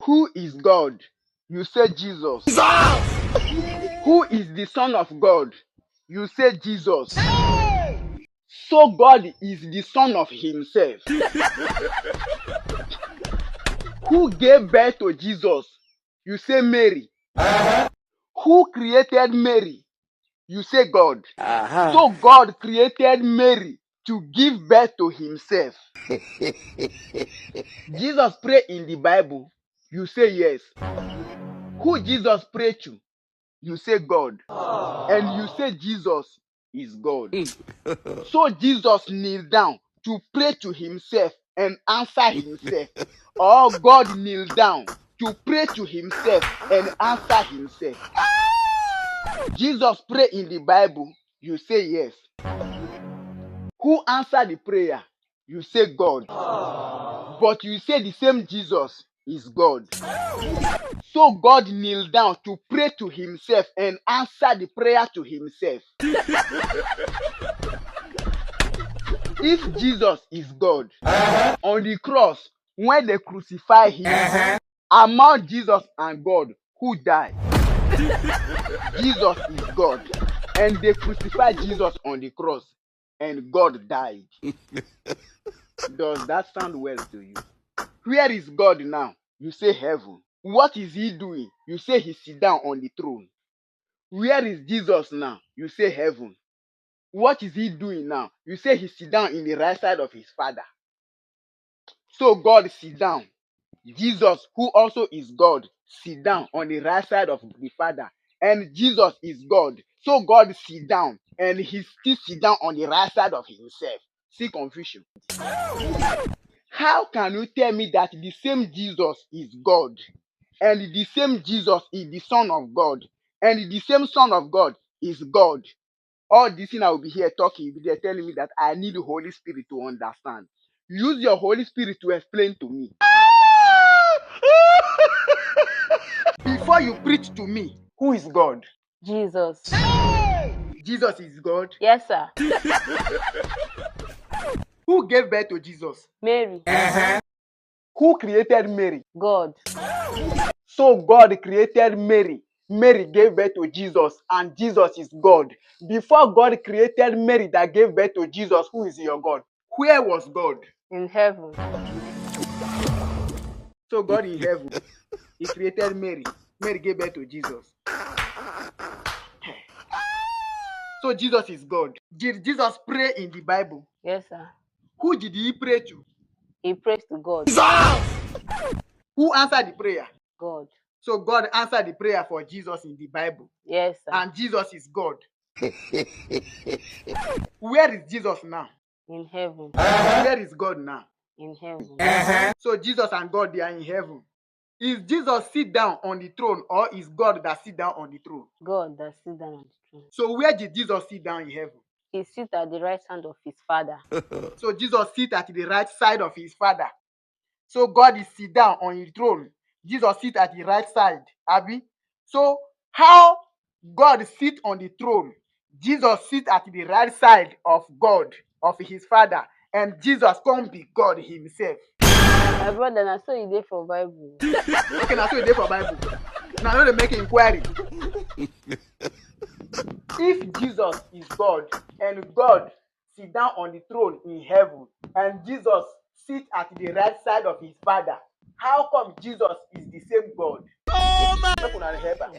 Who is God? You say Jesus. Who is the Son of God? You say Jesus. So God is the Son of Himself. Who gave birth to Jesus? You say Mary. Who created Mary? You say God. So God created Mary to give birth to Himself. Jesus prayed in the Bible. You say yes. Who Jesus prayed to? You say God. And you say Jesus is God. So Jesus kneeled down to pray to Himself and answer Himself. Or God kneeled down to pray to Himself and answer Himself. Jesus prayed in the Bible. You say yes. Who answered the prayer? You say God. But you say the same Jesus is God. So God kneeled down to pray to Himself and answer the prayer to Himself. If Jesus is God, on the cross, when they crucify Him, among Jesus and God, who died? Jesus is God. And they crucified Jesus on the cross, and God died. Does that sound well to you? Where is God now? You say heaven. What is He doing? You say He sit down on the throne. Where is Jesus now? You say heaven. What is He doing now? You say He sit down in the right side of His Father. So God sit down. Jesus, who also is God, sit down on the right side of the Father. And Jesus is God. So God sit down and He still sit down on the right side of Himself. See confusion. How can you tell me that the same Jesus is God and the same Jesus is the Son of God and the same Son of God is God? All this thing I will be here talking, you'll be there telling me that I need the Holy Spirit to understand. Use your Holy Spirit to explain to me. Before you preach to me, who is God? Jesus. Jesus is God. Yes, sir. Who gave birth to Jesus? Mary. Who created Mary? God. So God created Mary. Mary gave birth to Jesus, and Jesus is God. Before God created Mary that gave birth to Jesus, who is your God? Where was God? In heaven. So God in heaven, He created Mary. Mary gave birth to Jesus. So Jesus is God. Did Jesus pray in the Bible? Yes, sir. Who did He pray to? He prays to God. Who answered the prayer? God. So God answered the prayer for Jesus in the Bible. Yes, sir. And Jesus is God. Where is Jesus now? In heaven. Where is God now? In heaven. So Jesus and God, they are in heaven. Is Jesus sit down on the throne, or is God that sit down on the throne? God that sits down on the throne. So where did Jesus sit down in heaven? He sits at the right hand of His Father. So Jesus sit at the right side of His Father. So God is sit down on His throne. Jesus sit at the right side. Abi? So how God sit on the throne, Jesus sit at the right side of God, of His Father, and Jesus can't be God Himself. My brother, na so e dey for Bible. Okay, now so e dey for Bible. Now no dey make inquiry. If Jesus is God and God sit down on the throne in heaven and Jesus sit at the right side of His Father, how come Jesus is the same God? Oh my! Make una help am.